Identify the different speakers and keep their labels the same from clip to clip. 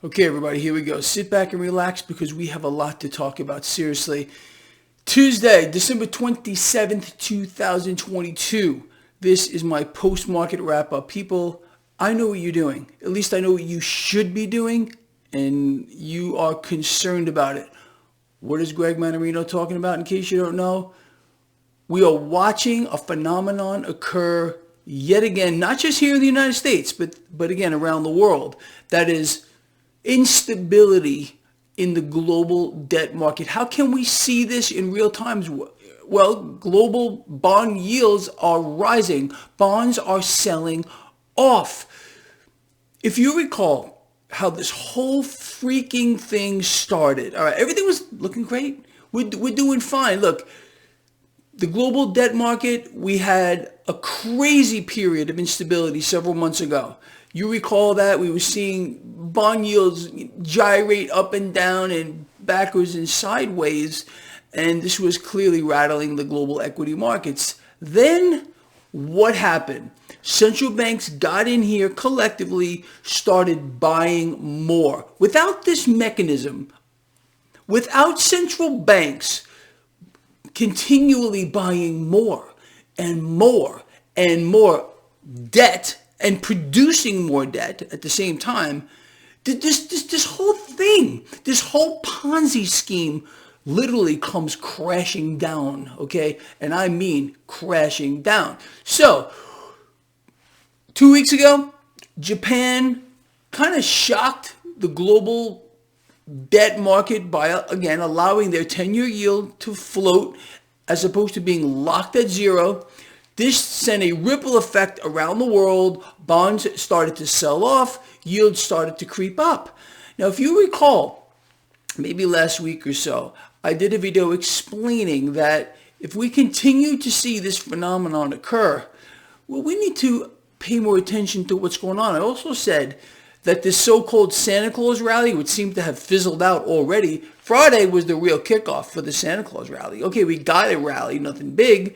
Speaker 1: Okay, everybody, here we go. Sit back and relax because we have a lot to talk about. Seriously. Tuesday, December 27th, 2022. This is my post-market wrap-up. People, I know what you're doing. At least I know what you should be doing, and you are concerned about it. What is Greg Mannarino talking about, in case you don't know? We are watching a phenomenon occur yet again, not just here in the United States, but again around the world. That is instability in the global debt market. How can we see this in real time? Well, global bond yields are rising. Bonds are selling off. If you recall how this whole freaking thing started, all right, everything was looking great. We're doing fine. Look, the global debt market, we had a crazy period of instability several months ago. You recall that we were seeing bond yields gyrate up and down and backwards and sideways, and this was clearly rattling the global equity markets. Then what happened? Central banks got in here collectively, started buying more. Without this mechanism, without central banks continually buying more and more and more debt and producing more debt at the same time, this whole thing, this whole Ponzi scheme literally comes crashing down, okay? And I mean crashing down. So, 2 weeks ago, Japan kind of shocked the global debt market by, again, allowing their 10-year yield to float as opposed to being locked at zero. This sent a ripple effect around the world. Bonds started to sell off. Yields started to creep up. Now, if you recall, maybe last week or so, I did a video explaining that if we continue to see this phenomenon occur, well, we need to pay more attention to what's going on. I also said that this so-called Santa Claus rally would seem to have fizzled out already. Friday was the real kickoff for the Santa Claus rally. Okay, we got a rally, nothing big.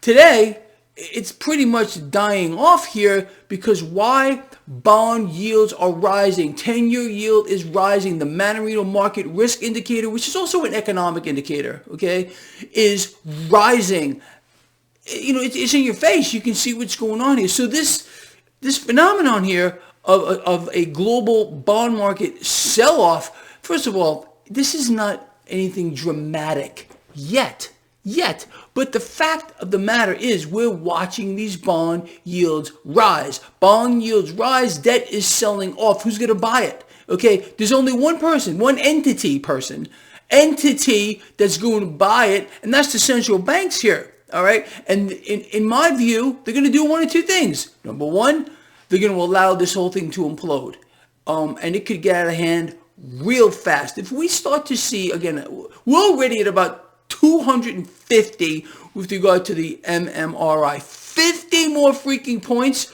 Speaker 1: Today, it's pretty much dying off here because why? Bond yields are rising. 10-year yield is rising. The Mannarino market risk indicator, which is also an economic indicator, okay, is rising. You know, it's in your face. You can see what's going on here. So this phenomenon here of a global bond market sell-off, first of all, this is not anything dramatic yet. But the fact of the matter is we're watching these bond yields rise. Bond yields rise, debt is selling off. Who's going to buy it? Okay, there's only one person, one entity that's going to buy it, and that's the central banks here. All right, and in my view, they're going to do one of two things. Number one, they're going to allow this whole thing to implode, and it could get out of hand real fast. If we start to see, again, we're already at about 250 with regard to the MMRI. 50 more freaking points.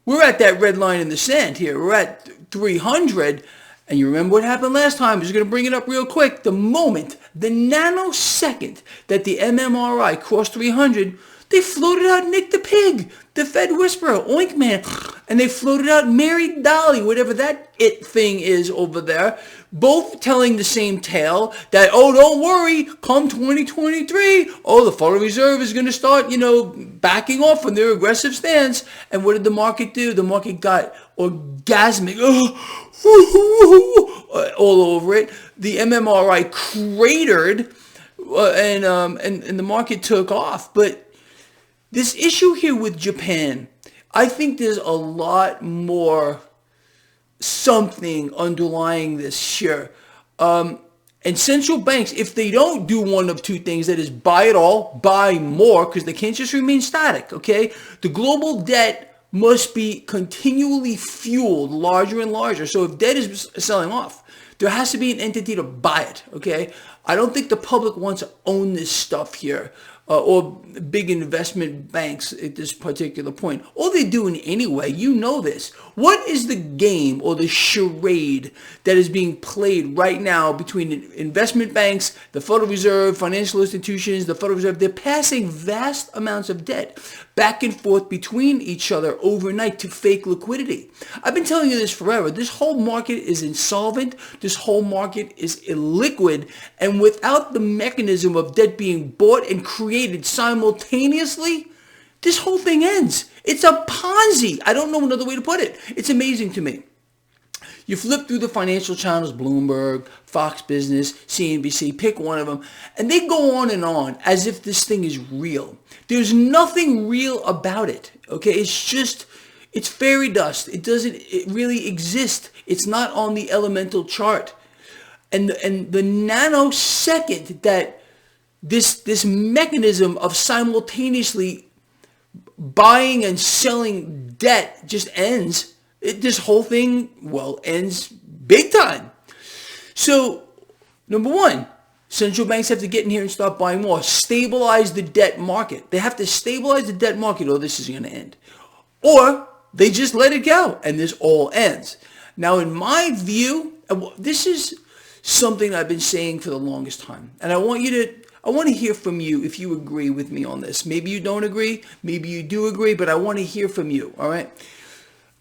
Speaker 1: We're at that red line in the sand here. We're at 300. And you remember what happened last time. I'm just going to bring it up real quick. The nanosecond that the MMRI crossed 300, they floated out Nick the Pig, the Fed Whisperer, Oink Man, and they floated out Mary Dolly, whatever that it thing is over there, both telling the same tale that, oh, don't worry, come 2023, oh, the Federal Reserve is going to start, backing off from their aggressive stance. And what did the market do? The market got orgasmic, all over it. The MMRI cratered, and the market took off. But this issue here with Japan, I think there's a lot more something underlying this here. And central banks, if they don't do one of two things, that is buy it all, buy more, because they can't just remain static, okay? The global debt must be continually fueled larger and larger. So if debt is selling off, there has to be an entity to buy it, okay? I don't think the public wants to own this stuff here. or big investment banks at this particular point. All they're doing anyway, you know this. What is the game or the charade that is being played right now between investment banks, the Federal Reserve, financial institutions, the Federal Reserve? They're passing vast amounts of debt back and forth between each other overnight to fake liquidity. I've been telling you this forever. This whole market is insolvent. This whole market is illiquid. And without the mechanism of debt being bought and created simultaneously, this whole thing ends. It's a Ponzi. I don't know another way to put it. It's amazing to me. You flip through the financial channels, Bloomberg, Fox Business, CNBC, pick one of them, and they go on as if this thing is real. There's nothing real about it, okay? It's fairy dust. It really exist. It's not on the elemental chart. And the nanosecond that this mechanism of simultaneously buying and selling debt just ends, this whole thing, ends big time. So, number one, central banks have to get in here and start buying more. Stabilize the debt market. They have to stabilize the debt market or this is going to end. Or they just let it go and this all ends. Now, in my view, this is something I've been saying for the longest time. And I want to hear from you if you agree with me on this. Maybe you don't agree. Maybe you do agree, but I want to hear from you. All right.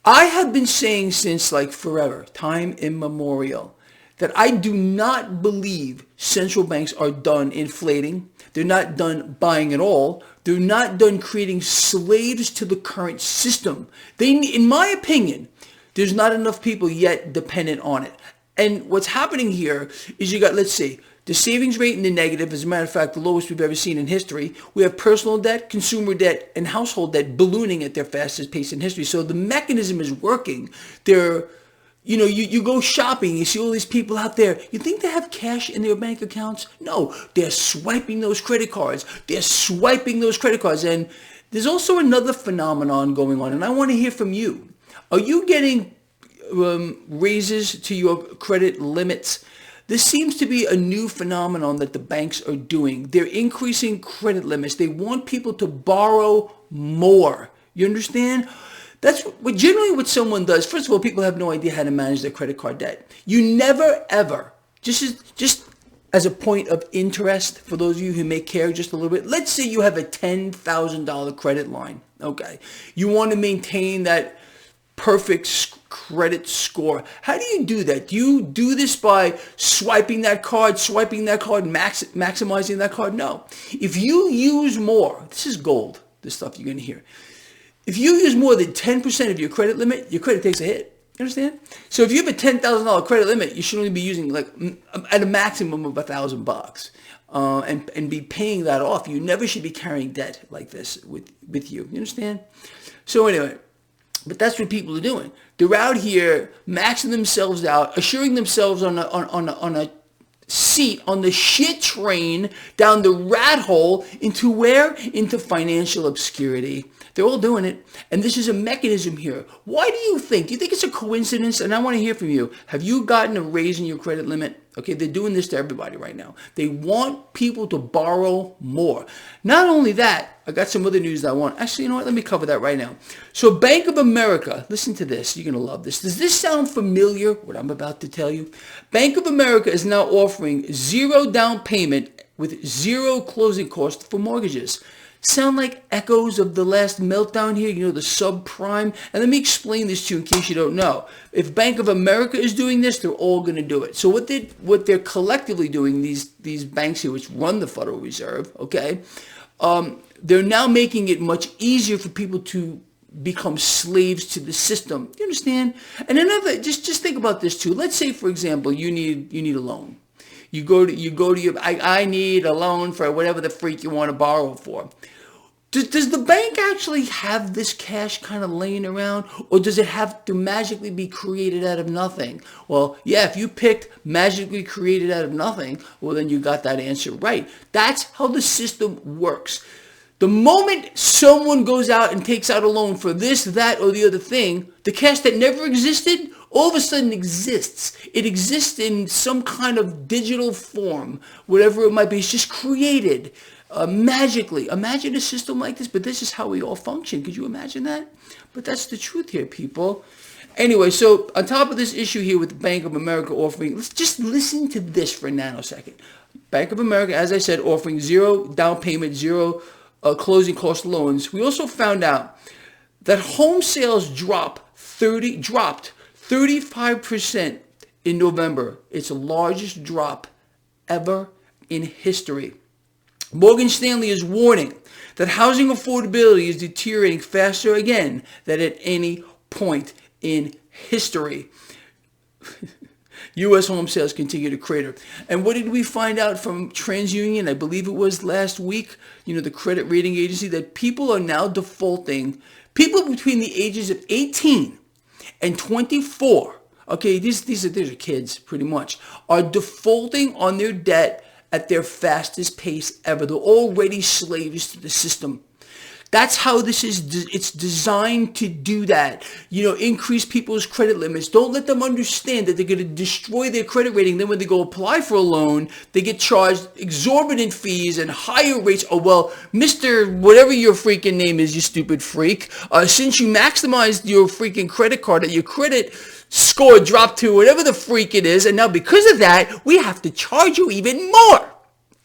Speaker 1: I have been saying since forever, time immemorial, that I do not believe central banks are done inflating. They're not done buying at all. They're not done creating slaves to the current system. In my opinion, there's not enough people yet dependent on it. And what's happening here is you got, let's see, the savings rate in the negative, as a matter of fact, the lowest we've ever seen in history. We have personal debt, consumer debt, and household debt ballooning at their fastest pace in history. So the mechanism is working. You go shopping, you see all these people out there. You think they have cash in their bank accounts? No, they're swiping those credit cards. And there's also another phenomenon going on, and I want to hear from you. Are you getting raises to your credit limits? This seems to be a new phenomenon that the banks are doing. They're increasing credit limits. They want people to borrow more. You understand? That's generally what someone does. First of all, people have no idea how to manage their credit card debt. You never, ever, just as a point of interest for those of you who may care just a little bit, let's say you have a $10,000 credit line. Okay. You want to maintain that perfect credit score. How do you do that? Do you do this by swiping that card, maximizing that card? No. If you use more, this is gold, this stuff you're going to hear. If you use more than 10% of your credit limit, your credit takes a hit. You understand? So if you have a $10,000 credit limit, you should only be using at a maximum of $1,000 and be paying that off. You never should be carrying debt like this with you. You understand? So anyway, but that's what people are doing. They're out here maxing themselves out, assuring themselves on a seat on the shit train down the rat hole into where? Into financial obscurity. They're all doing it. And this is a mechanism here. Why do you think? Do you think it's a coincidence? And I want to hear from you. Have you gotten a raise in your credit limit? Okay, they're doing this to everybody right now. They want people to borrow more. Not only that, I got some other news that I want. Actually, you know what? Let me cover that right now. So Bank of America, listen to this. You're going to love this. Does this sound familiar, what I'm about to tell you? Bank of America is now offering 0 down payment with 0 closing costs for mortgages. Sound like echoes of the last meltdown here, the subprime? And let me explain this to you in case you don't know. If Bank of America is doing this, they're all going to do it. So what they're collectively doing, these banks here, which run the Federal Reserve, okay, they're now making it much easier for people to become slaves to the system. You understand? And another, just think about this too. Let's say, for example, you need a loan. You go to your, I need a loan for whatever the freak you want to borrow for. Does the bank actually have this cash kind of laying around, or does it have to magically be created out of nothing? Well, yeah, if you picked magically created out of nothing, well, then you got that answer right. That's how the system works. The moment someone goes out and takes out a loan for this, that, or the other thing, the cash that never existed all of a sudden exists. It exists in some kind of digital form, whatever it might be. It's just created. magically. Imagine a system like this, but this is how we all function. Could you imagine that? But that's the truth here, people. Anyway, so on top of this issue here with Bank of America offering, let's just listen to this for a nanosecond. Bank of America, as I said, offering zero down payment, zero closing cost loans. We also found out that home sales dropped 35% in November. It's the largest drop ever in history. Morgan Stanley is warning that housing affordability is deteriorating faster again than at any point in history. U.S. home sales continue to crater. And what did we find out from TransUnion? I believe it was last week, the credit rating agency, that people are now defaulting. People between the ages of 18 and 24, okay, these are kids pretty much, are defaulting on their debt at their fastest pace ever. They're already slaves to the system. That's how this is. It's designed to do that. Increase people's credit limits. Don't let them understand that they're going to destroy their credit rating. Then when they go apply for a loan, they get charged exorbitant fees and higher rates. Oh, well, Mr. Whatever your freaking name is, you stupid freak. Since you maximized your freaking credit card, that your credit score dropped to whatever the freak it is, and now because of that, we have to charge you even more.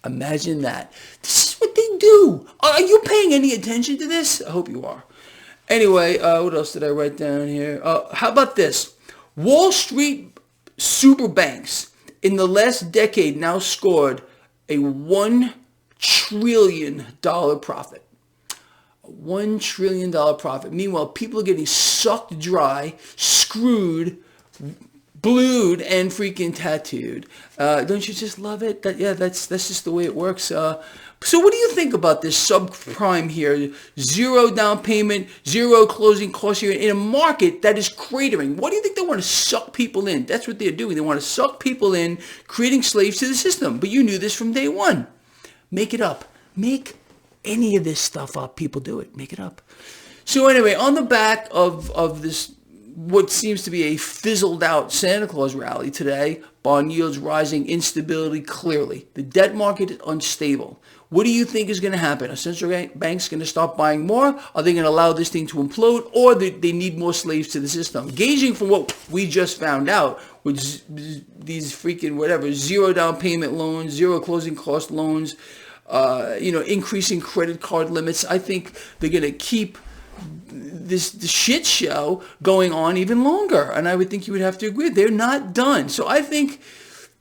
Speaker 1: Imagine that. This is what they do. Are you paying any attention to this? I hope you are. Anyway, what else did I write down here? How about this? Wall Street super banks in the last decade now scored a $1 trillion profit. A $1 trillion profit. Meanwhile, people are getting sucked dry, screwed, blued, and freaking tattooed. Don't you just love it? That's just the way it works. So what do you think about this subprime here? Zero down payment, zero closing costs here in a market that is cratering. What do you think they want to suck people in? That's what they're doing. They want to suck people in, creating slaves to the system. But you knew this from day one. Make it up. Make any of this stuff up. People do it. Make it up. So anyway, on the back of this, what seems to be a fizzled out Santa Claus rally today, bond yields rising, instability clearly. The debt market is unstable. What do you think is going to happen? Are central banks going to stop buying more? Are they going to allow this thing to implode? Or they need more slaves to the system? Gauging from what we just found out, with these freaking zero down payment loans, zero closing cost loans, increasing credit card limits, I think they're going to keep the shit show going on even longer. And I would think you would have to agree. They're not done. So I think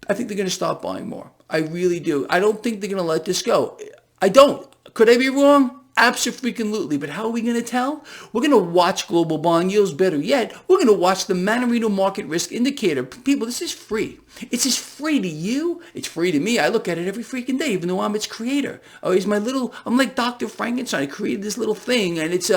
Speaker 1: they're going to stop buying more. I really do. I don't think they're going to let this go. I don't. Could I be wrong? Absolutely. But how are we going to tell? We're going to watch global bond yields. Better yet, we're going to watch the Mannarino market risk indicator. People, this is free. It's as free to you. It's free to me. I look at it every freaking day, even though I'm its creator. I'm like Dr. Frankenstein. I created this little thing, and it's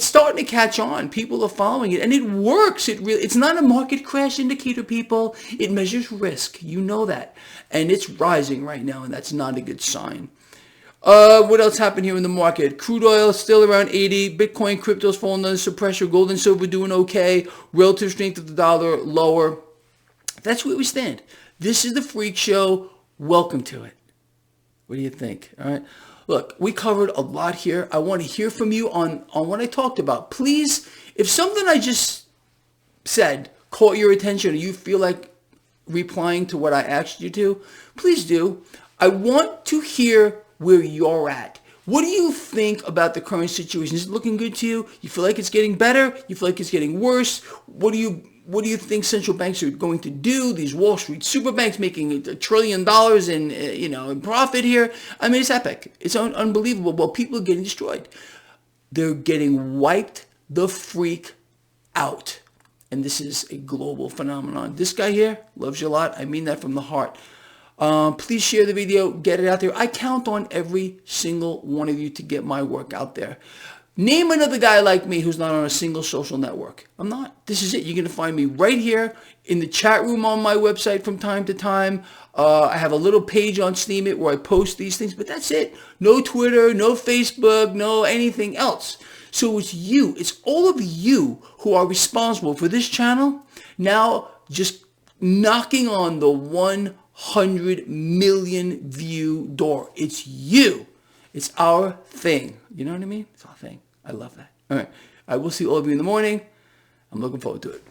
Speaker 1: starting to catch on. People are following it, and it works. It's not a market crash indicator, people. It measures risk. You know that. And it's rising right now, and that's not a good sign. What else happened here in the market? Crude oil still around 80. Bitcoin, crypto's falling under some pressure. Gold and silver doing okay. Relative strength of the dollar lower. That's where we stand. This is the Freak Show. Welcome to it. What do you think? All right. Look, we covered a lot here. I want to hear from you on what I talked about. Please, if something I just said caught your attention or you feel like replying to what I asked you to, please do. I want to hear where you're at. What do you think about the current situation? Is it looking good to you? You feel like it's getting better? You feel like it's getting worse? What do you think central banks are going to do? These Wall Street super banks making $1 trillion in profit here. I mean, it's epic. It's unbelievable. Well, people are getting destroyed. They're getting wiped the freak out. And this is a global phenomenon. This guy here loves you a lot. I mean that from the heart. Please share the video. Get it out there. I count on every single one of you to get my work out there. Name another guy like me who's not on a single social network. I'm not. This is it. You're going to find me right here in the chat room on my website from time to time. I have a little page on Steemit where I post these things, but that's it. No Twitter, no Facebook, no anything else. So it's you. It's all of you who are responsible for this channel now just knocking on the 100 100 million view door. It's you. It's our thing. You know what I mean? It's our thing. I love that. All right. I will see all of you in the morning. I'm looking forward to it.